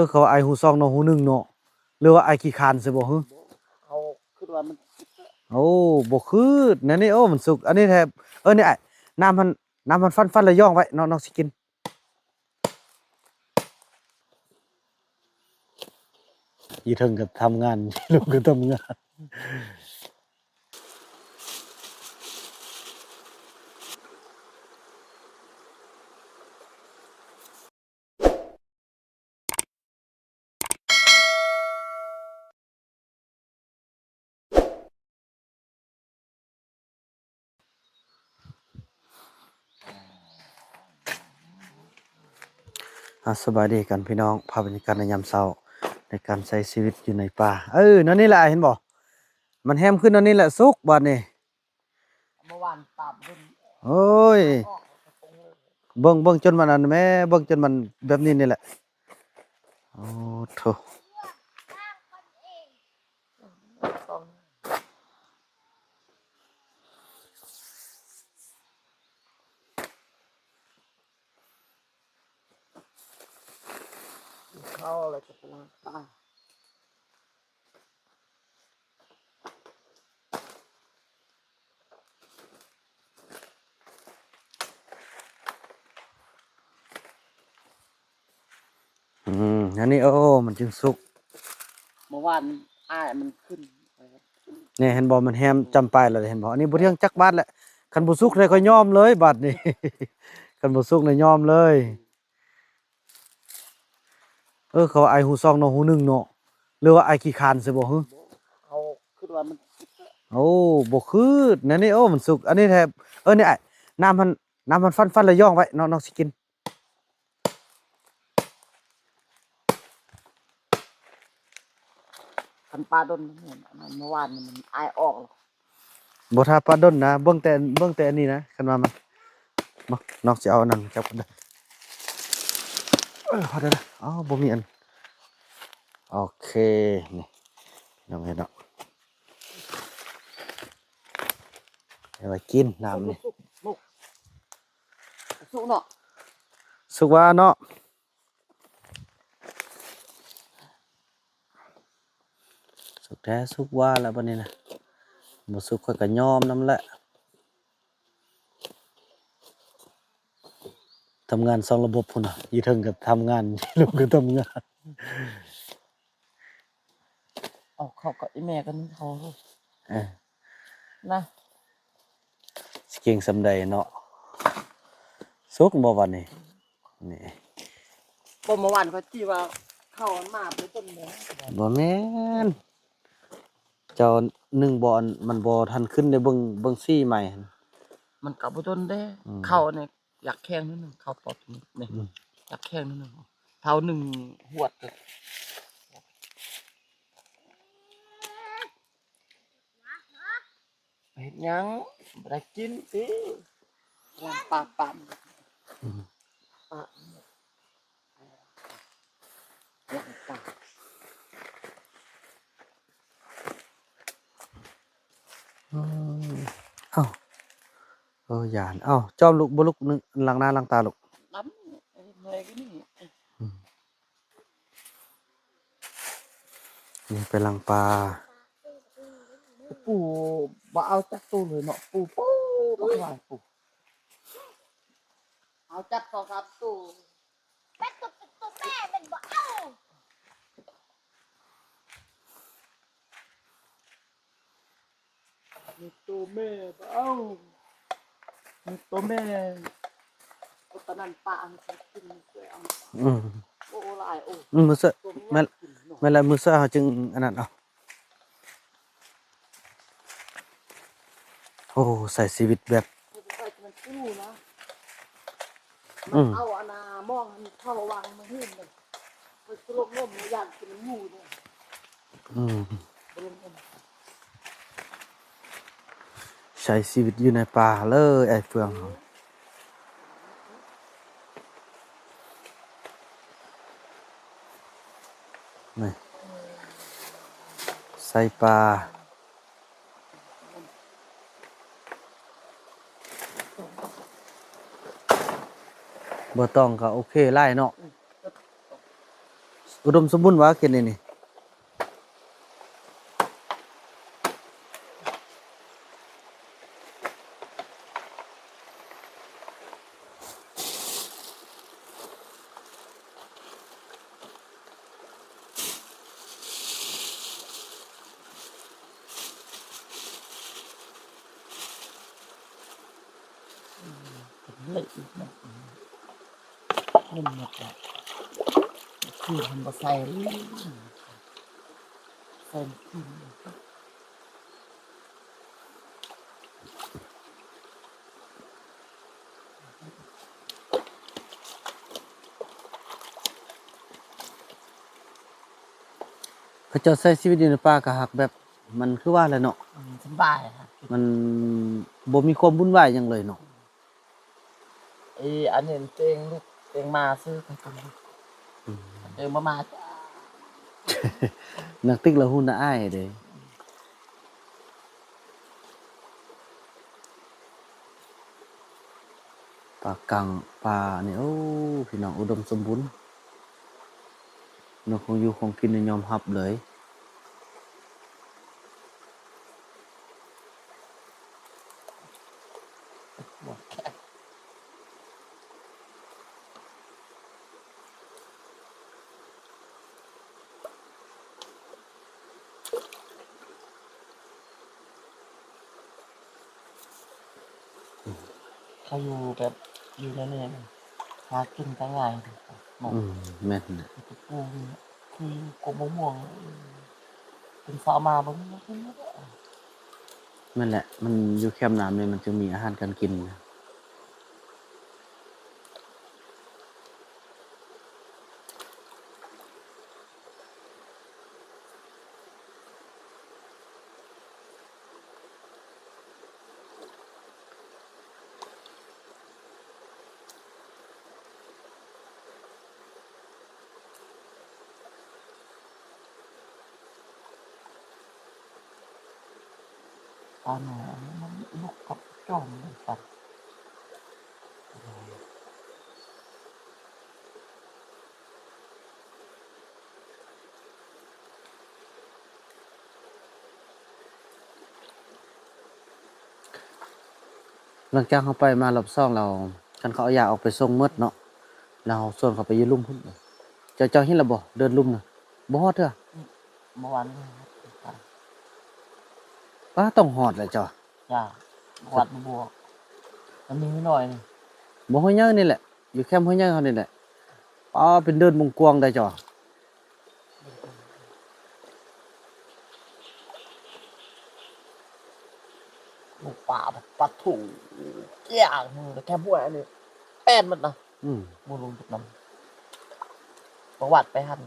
เขาไอหูซองเนาะหูหนึ่งเนาะหรือว่าไอขี้คานใช่บ่ฮึเขาคิดว่ามันโอ้บ่คือนั่นนี่โอ้มันสุกอันนี้แทบนี่ไอ้น้ำมันน้ำมันฟันแล้วย่องไว้น้องสิกินอีเทิงก็ทำงานลูกก็ทำงานสบายดีกันพี่น้องภาพบรรยากาศในยามเช้าในการใช้ชีวิตอยู่ในป่านั่นนี่แหละเห็นบ่มันแฮมขึ้นนั่นนี่แหละสุกบัดนี้เมื่อวานตามรุ่นโอ้ยออกตรงเลยเบิ่งจนมันอันแม่เบิ่งจนมันแบบนี้นี่แหละโอ้โถ ตรงเข้าอะไรจะเป็นตายอันนี้มันจึงสุกเมื่อวานอ้ายมันขึ้นเนี่ยเห็นบ่มันแฮมจำปลายแล้วเห็นบ่อันนี้บ่เที่ยงจักบาทแหละคันบ่สุกเลยก็ยอมเลยบัดนี้ คันบ่สุกเลยยอมเลยเขาไอหูซองเนาะหูหนึ่งเนาะหรือว่าไอขี้คานใช่บ่ฮึเขาคิดว่ามันโอ้บ่คือนั่นนี่มันสุกอันนี้แทบนี่ไอ้น้ำมันฟันแล้วย่องไว้น้องสิกินคันปลาดนเมื่อวานมันอ้ายออกหรอกบ่ถ้าปลาดนนะเบิ่งแต่อันนี้นะคันว่ามันมาน้องสิเอาอันนั้นจับกันเด้อพอได้ละอ๋อบ่มีอันโอเคนี่น้องเห็นเนาะเอาไว้กินน้ำนี่ สุกเนาะ สุกว่าเนาะสุกแท้สุกว่าแล้วบัดนี้นะบ่สุกข้อยก็ยอมนำแหละทำงาน2ระบบพุ่นน่ะอีเทิงก็ทำงาน ลูกก็ทำงาน เอาเขากับไอ้แม่กันเขาเออ นะ สิเก่งสำใดเนาะสุกบ่วันนี้นี่ บ่เมื่อวานเขาจี้ว่าเข้ามาไปต้นเนื้อ บ่แม่นเจ้า1บ่อนมันบ่ทันขึ้นได้เบิ่งซี่ใหม่หั่นมันกลับไปต้นได้ อืม เข้าเนี่ยอยากแข้งนิดนึงเข้าปอดนี่อยากแข้งนิดนึงเท้าหนึ่งหวดเลยเห็นยังบ่ได้กินสิแรงปากปั๊มปากแรงปาก อืมอ้าวย่านอ้าวจอมลุกบ่ลุกนึงล้างหน้าล้างตาลูกน้ำเหนื่อยก็นี่ นี่ไปล้างปลา ปู่บ่เอาจักตู้เลยเนาะปู่บ่ไหวปู่เอาจักสองสามตู้ แม่ตุ๊กแม่เป็นบ่เอา มีตัวแม่บ่เอามีตัวแม่ตอนนั้นป้าอันกินเสื้อเอา อืม โอ้หลายโอ้ มื้อเช้า ตัว แม่น กินเนาะ แม่นแล้วมื้อเช้าเฮาจึงอันนั้นเอาโอ้ใส่ชีวิตแบบ ใส่มันตู้นะ อื มัน ม เอาอันน่ะมองมันเข้าวางมาหื้นเลยมันสลบลมมันย่านกินหมูเนี่ย อืม สลบลม ใช้ชีวิตอยู่ในป่าเลยไอ้เฟืองนี่ใส่ปลาบ่ต้องก็โอเคไล่เนาะ อุดมสมบูรณ์วะกินนี่ เละอีกนะนิ่มหมดแล้วคือทำบะใส่ใส่ขึ้น เขาเจ้าใช้ชีวิตอยู่ในป่าก็หักแบบมันคือว่าแหละเนาะ สบายครับ มันบ่มีความวุ่นวายหยังเลยเนาะ ไอ้อันนี้เตงลูกเตงมาซื้อไปกันลูกเตงมาจ้า นักติ๊กละหุ่นน่ะอ้ายเด้ป่ากังป่านี่โอ้พี่น้องอุดมสมบูรณ์เนาะของอยู่ของกินนี่ยอมรับเลย หมดแค่เขาอยู่แบบอยู่ในนี้หากินก็ง่ายหมด แม่นน่ะ ปูคือกบม่วงเป็นสาวมาบ้างไม่ได้ นั่นแหละ มันอยู่แคมป์น้ำนี่มันจึงมีอาหารการกินนะ ตอนนี้มันลูกกับจอมเลยสัตว์ หลังจากเขาไปมารอบ2เราคันเขาเอายาออกไปส่งหมดเนาะเราส่วนเขาไปอยู่ลุ่มพุ่นเจ้าเห็นแล้วบ่เดินลุ่มน่ะบ่ฮอดเด้อ เมื่อวานนี้ครับ ป้าต้องฮอดแหละเจ้า จ้าวัดบวกมันมีหน่อยนึง บ่ฮ้อยเยอะนี่แหละอยู่แคมป์ฮ้อยเยอะเขานี่แหละป้าเป็นเดินมุงกวางได้เจ้า ลูกป่าปลาถูเกี่ยงแต่แค่พวกอันนี้แป้นมันนะ อืม มูลงจุดนั้นประวัติไปหัน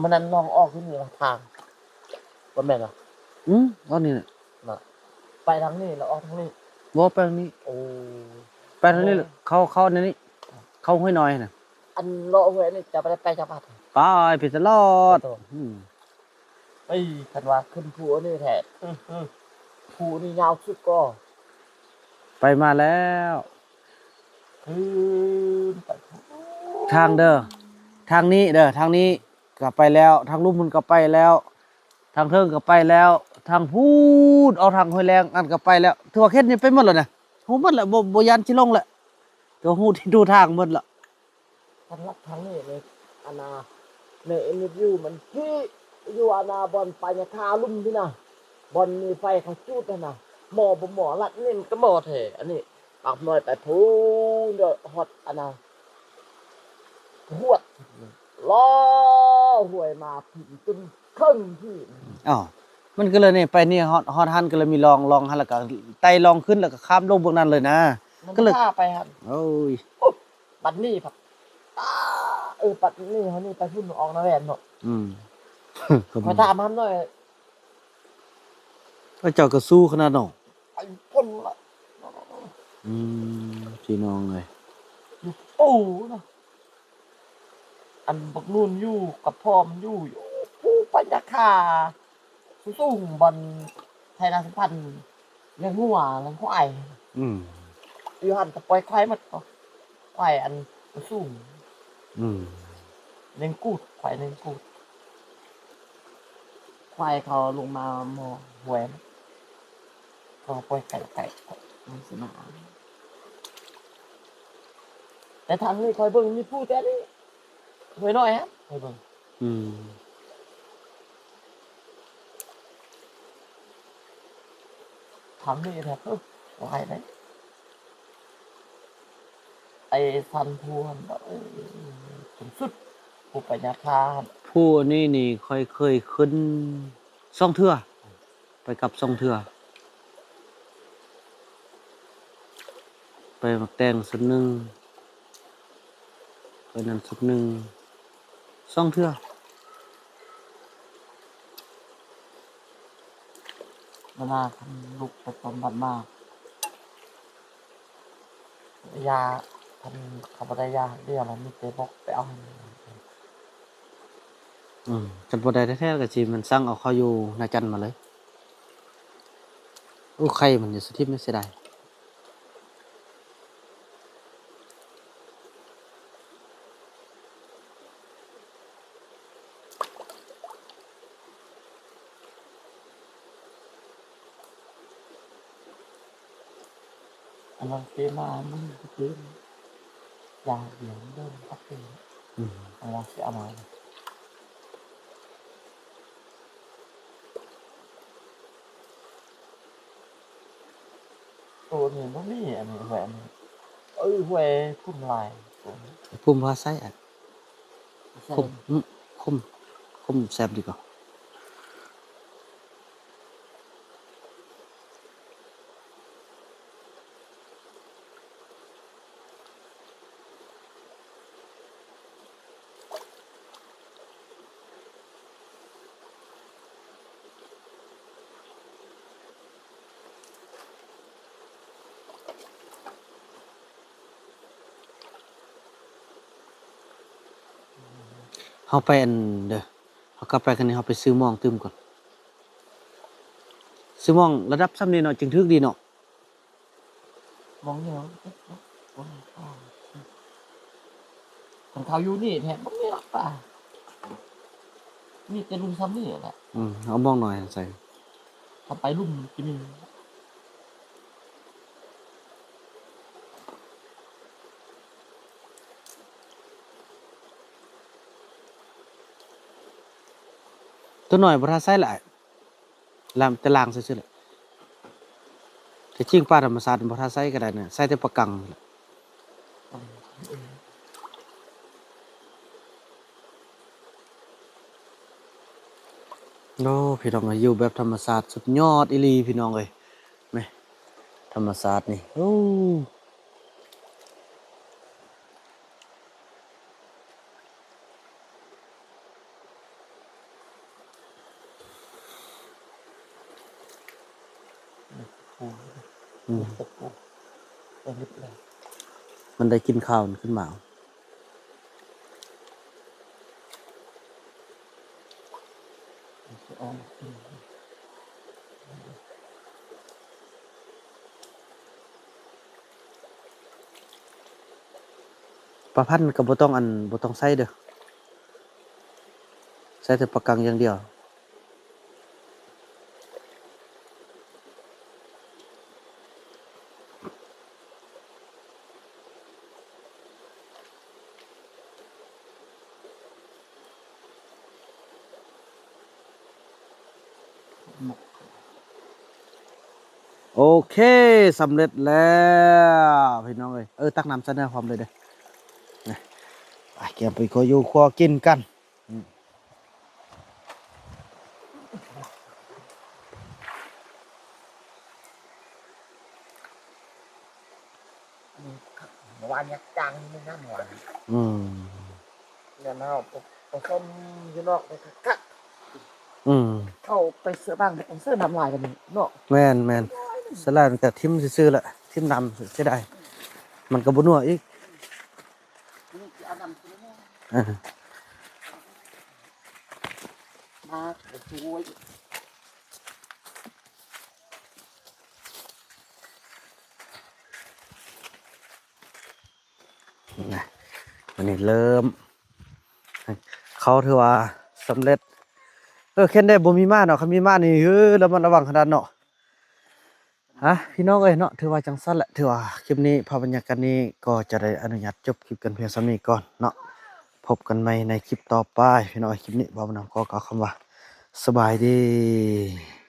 มันนั้นลองออกที่นี่ละทางว่าแม่นเหรอ อันนี้น่ะ น่ะไปทางนี้แล้วออกทางนี้ บ่ไปทางนี้ โอ้ ไปทางนี้เข้าในนี้เข้าห้วยน้อยน่ะ อันเลาะเว้ยนี่จะไปได้ไปจังหวัด ไปไปตลอดอืม เอ้ยคันว่าขึ้นภูนี่แท้ภูนี่ยาวสุดก็ ไปมาแล้ว ขึ้นไป ทางเด้อทางนี้เด้อทางนี้ก็ไปแล้วทางลุ่มมันก็ไปแล้ว ทางเทิงก็ไปแล้ว ทางพูดเอาทางห้วยแรงอันก็ไปแล้วถือว่าเฮ็ดนี่ไปหมดแล้วนะฮู้หมดแล้วบ่ยันสิลงแล้วก็ฮู้ที่ดูทางหมดแล้ว ทันรักทางนี้เลยอาณาในเอ็นวิวมันที่อยู่อาณาบอลไปเนี่ยทาลุ่มที่น่ะบอลมีไฟเขาจูดนะหมอบ่หมอลัดนี่มันก็หมอแท้อันนี้ปากน้อยไปพูนเด้อฮอดอาณาหวดล้อหวยมาผิดจนครึ่งที่ อ้าวมันก็เลยนี่ไปนี่ฮอดหันก็เลยมีลองหันแล้วก็ไต่ลองขึ้นแล้วก็ข้ามลงพวกนั้นเลยนะ มัน ก็เลย พาไปครับ โอ้ย ปัดนี่ครับปัดนี่เขานี่ไปพุ่นออกนะแวนเนาะ อืม ขอถามมันหน่อย พระเจ้าก็สู้ขนาดนั้น ไอ้พ่นละ พี่น้องเอ้ย อยู่ปู่นะอันบักนุ่นอยู่กับพ่อมันอยู่ปู่ปัญญาคา สูงบอลไทยนาสัมพันธ์เลี้ยงงัวเลี้ยงควาย อืม อยู่หันกับปล่อยควายหมดควายอันสูง อืม เลี้ยงกูดควายเลี้ยงกูดควายเขาลงมาหมอหวยก็ปล่อยไก่มันสนาแต่ทางนี้คอยเบิ่งมีผู้แต่นี่หวยน้อยฮะคอยเบิ่ง อืม ทางนี้แท้หลายเลยไอ้สันพวนถึงสุดผู้ปัญญาคาร ผู้นี่ค่อยเคยขึ้นซ่องเทื่อไปกับซ่องเทื่อไปมักแต่งสุดหนึงไปนั่นสุดหนึงซ่องเทื่อ เวลาทำลูกไปบำบัดมากยาทำขับได้ยาเรียกมันมีเตบอกไปเอาให้มัน จันบ่ได้แท้ๆก็สิมันสั่งเอาเขาอยู่นาจันมาเลยโอ้ไข่มันอยู่สถิตไม่เสียดาย อันนั้นซื้อมามันซื้อยาเหลืองเดิมปักเป็น อืม อันนั้นซื้อเอามาตัวนี้มันมีอันนี้แหวนหวยพุ่มลายตัวนี้ ภูมิภาไส้อ่ะ ใช่ คมคมคมแซ่บดีกว่า เฮาไปอันเด้อเฮากลับไปกันนี่เฮาไปซื้อหม่องตึมก่อนซื้อหม่องระดับซ้ำนี้เนาะจึงถึกดีเนาะ มองเนี่ยของเขาอยู่นี่แทนมันไม่รักป่ะนี่จะลุมซ้ำนี่แหละ เอาหม่องหน่อยใส่ ถ้าไปลุมกินนี่ ตัวหน่อยบ่ทันใส่ละลามแต่ล้างซื่อๆแหละแต่จริงป้าธรรมศาสตร์บ่ทันใส่ก็ได้เนี่ยใส่แต่ปะกังนั่นแหละโอ้พี่น้องเอ้ยอยู่แบบธรรมศาสตร์สุดยอดอีหลีพี่น้องเอ้ยแหมธรรมศาสตร์นี่โอ้ ปู อืม ตะปูเป็นลิบเลย มันได้กินข้าวขึ้นมา อ๋อ ปลาพันธุ์ก็บ่ต้องบ่ต้องใส่เด้อใส่แต่ปลากังอย่างเดียวโอเคสำเร็จแล้วพี่น้องเอ้ยตักน้ำใส่ในพร้อมเลยเด้อนะไปเก็บไปขออยู่ครัวกินกันเมื่อวานยักจังไม่น่าหวาน อืม เนี่ยนะผสมอยู่นอกไปคัก อืม เข้าไปเสื้อบ้างเสื้อทำลายกันนี่เนาะ แม่นสลัดมันก็ทิ่มซื่อๆแหละทิ่มน้ำเสียดายมันก็บ่นัวอีก นี่เอานำกินแน่ อ่า มาช่วย นะวันนี้เริ่มเขาถือว่าสำเร็จเข็นได้บ่มีมาเนาะคันมีมานี่แล้วมันระวังขนาดเนาะฮะพี่น้องเอ้ยเนาะถือว่าจังซั่นแหละถือว่าคลิปนี้ภาพบรรยากาศนี้ก็จะได้อนุญาตจบคลิปกันเพียงส่ำนี้ก่อนเนาะพบกันใหม่ในคลิปต่อไปพี่น้องคลิปนี้บ่าวนำขอกล่าวคำว่าสบายดี